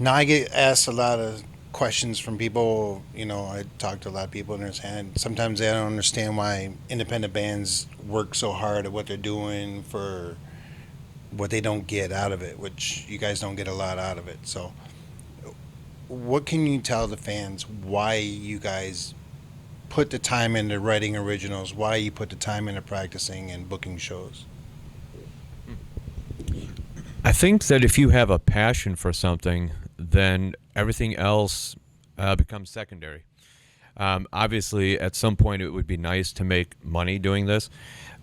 Now I get asked a lot of questions from people. I talk to a lot of people, and sometimes they don't understand why independent bands work so hard at what they're doing for what they don't get out of it, which you guys don't get a lot out of it. So, what can you tell the fans why you guys put the time into writing originals, why you put the time into practicing and booking shows? I think that if you have a passion for something, then everything else becomes secondary. Obviously, at some point, it would be nice to make money doing this,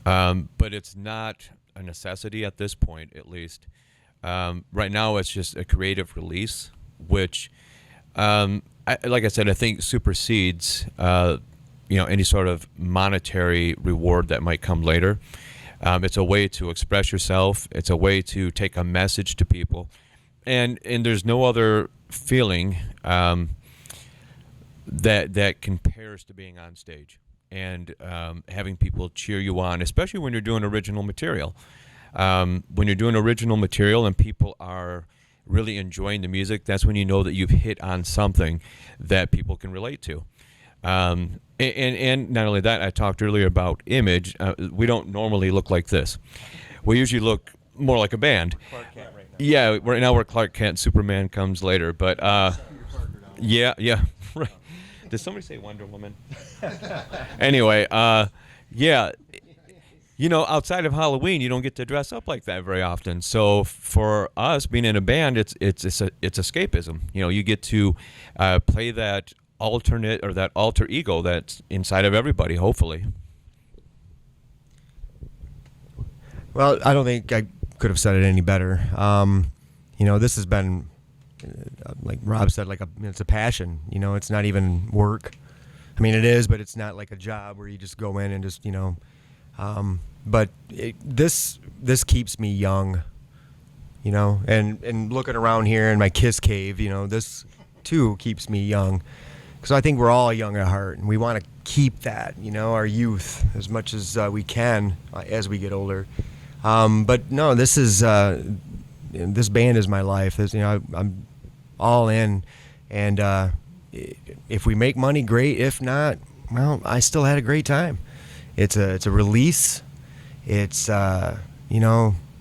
but it's not a necessity at this point, at least. Right now, it's just a creative release, which, like I said, I think supersedes any sort of monetary reward that might come later. It's a way to express yourself. It's a way to take a message to people, and there's no other feeling that compares to being on stage and having people cheer you on, especially when you're doing original material. When you're doing original material and people are really enjoying the music, that's when you know that you've hit on something that people can relate to. And not only that, I talked earlier about image. We don't normally look like this. We usually look more like a band. Yeah, right now we're Clark Kent. Superman comes later, but yeah, right. Did somebody say Wonder Woman? Anyway, yeah, outside of Halloween, you don't get to dress up like that very often. So for us, being in a band, it's escapism. You get to play that alternate or that alter ego that's inside of everybody, hopefully. Well, I don't think I could have said it any better. This has been, like Rob said, it's a passion. It's not even work. I mean, it is, but it's not like a job where you just go in and just, but this keeps me young, and looking around here in my Kiss cave, this too keeps me young. Because I think we're all young at heart, and we want to keep that, our youth as much as we can as we get older. But no, this band is my life. I'm all in, and if we make money, great. If not, well, I still had a great time. It's a release. It's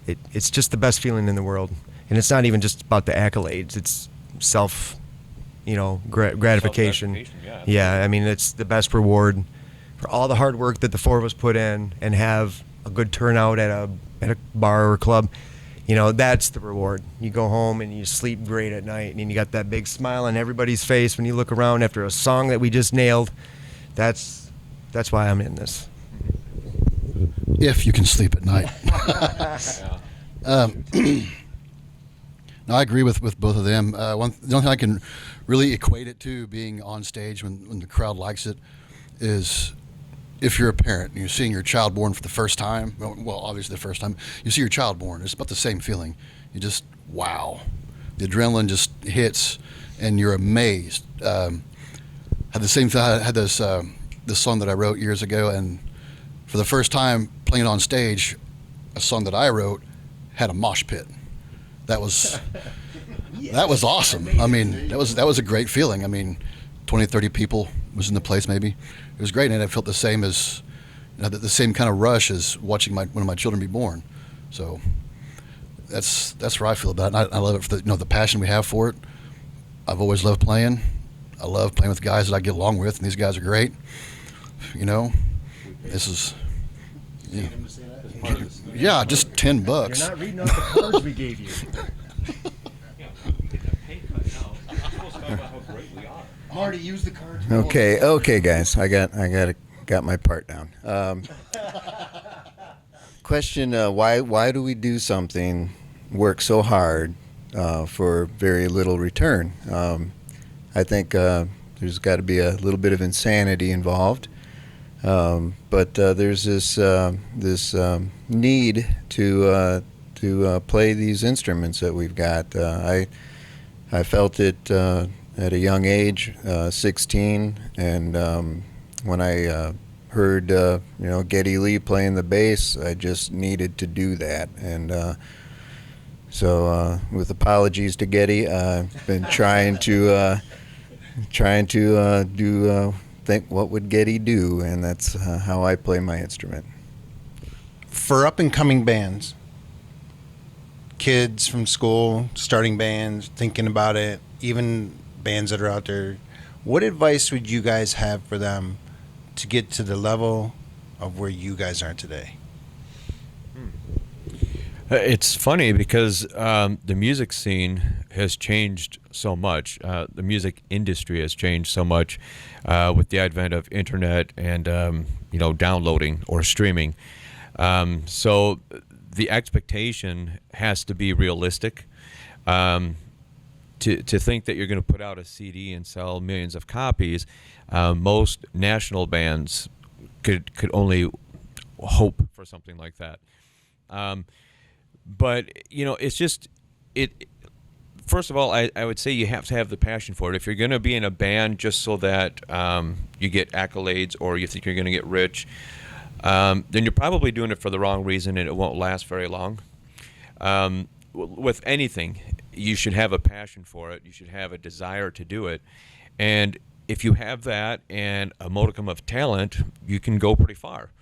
it's just the best feeling in the world, and it's not even just about the accolades. It's self. Gratification. Yeah, I mean, it's the best reward for all the hard work that the four of us put in and have a good turnout at a bar or club. That's the reward. You go home and you sleep great at night, and you got that big smile on everybody's face when you look around after a song that we just nailed. That's why I'm in this. If you can sleep at night. No, I agree with both of them. The only thing I can really equate it to being on stage when the crowd likes it is if you're a parent and you're seeing your child born for the first time. Well, obviously the first time you see your child born, it's about the same feeling. You just wow, the adrenaline just hits, and you're amazed. Had the same thing. I had this song that I wrote years ago, and for the first time playing it on stage, a song that I wrote had a mosh pit. That was awesome. I mean, that was a great feeling. I mean, 20, 30 people was in the place maybe. It was great, and I felt the same as the same kind of rush as watching one of my children be born. So that's where I feel about it. And I love it for the passion we have for it. I've always loved playing. I love playing with guys that I get along with, and these guys are great. This is. Yeah, just $10. You're not reading out the cards we gave you. Marty, use the cards. Okay, guys. I got my part down. Question: why do we do something, work so hard for very little return? I think there's got to be a little bit of insanity involved. But there's this need to play these instruments that we've got. I felt it at a young age, 16, and when I heard Geddy Lee playing the bass, I just needed to do that, and So, with apologies to Getty, I've been trying to do think what would Getty do, and that's how I play my instrument. For up and coming bands, kids from school starting bands, thinking about it, even bands that are out there, what advice would you guys have for them to get to the level of where you guys are today? It's funny because the music scene has changed so much. The music industry has changed so much with the advent of internet and downloading or streaming. So the expectation has to be realistic. To think that you're going to put out a CD and sell millions of copies, most national bands could only hope for something like that. But it's just it. First of all, I would say you have to have the passion for it. If you're going to be in a band just so that you get accolades or you think you're going to get rich, then you're probably doing it for the wrong reason, and it won't last very long. With anything, you should have a passion for it. You should have a desire to do it, and if you have that and a modicum of talent, you can go pretty far.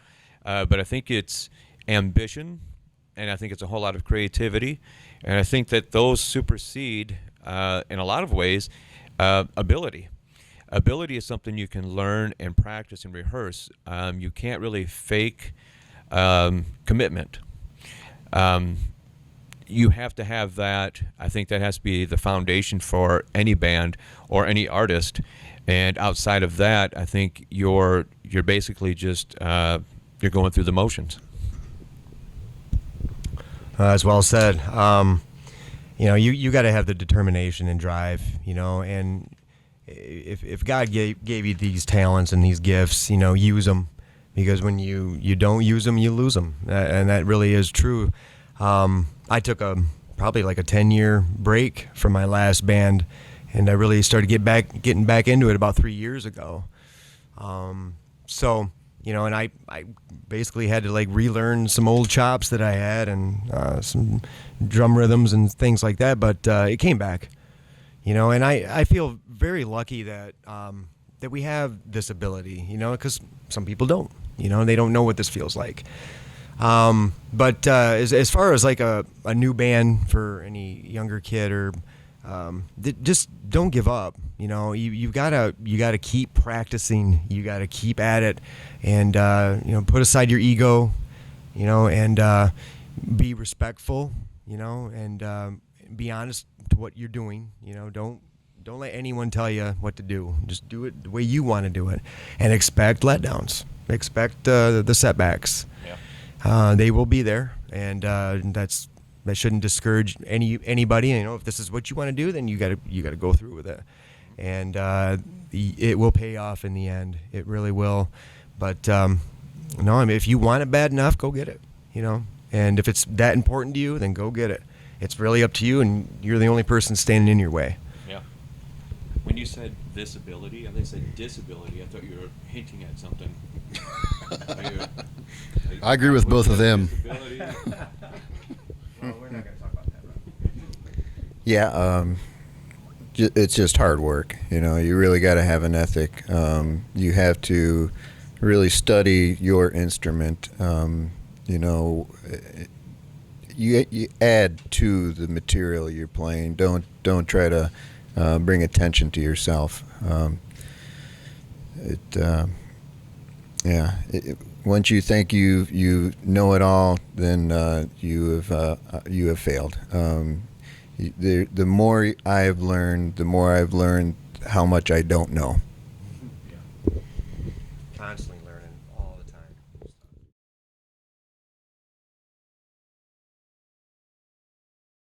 But I think it's ambition, and I think it's a whole lot of creativity, and I think that those supersede, in a lot of ways, ability. Ability is something you can learn and practice and rehearse. You can't really fake commitment. You have to have that. I think that has to be the foundation for any band or any artist. And outside of that, I think you're basically just you're going through the motions. As well said. You got to have the determination and drive. And if God gave you these talents and these gifts, use them, because when you don't use them, you lose them, and that really is true. I took probably like a 10-year break from my last band, and I really started getting back into it about 3 years ago. And I basically had to like relearn some old chops that I had and some drum rhythms and things like that. But it came back, and I feel very lucky that that we have this ability, because some people don't, they don't know what this feels like. But as far as like a new band for any younger kid, or just don't give up. You gotta keep practicing. You gotta keep at it, and put aside your ego, and be respectful, and be honest to what you're doing. Don't let anyone tell you what to do. Just do it the way you want to do it, and expect letdowns. Expect the setbacks. Yeah. They will be there, and that shouldn't discourage anybody. If this is what you want to do, then you gotta go through with it, and it will pay off in the end. It really will. But if you want it bad enough, go get it. And if it's that important to you, then go get it. It's really up to you, and you're the only person standing in your way. Yeah. When you said this ability, I think you said disability. I thought you were hinting at something. I agree with both of them. Well, we're not going to talk about that, right? Yeah, it's just hard work. You really got to have an ethic. You have to really study your instrument. You add to the material you're playing. Don't try to bring attention to yourself. Once you think you know it all, then you have failed. The more I've learned how much I don't know.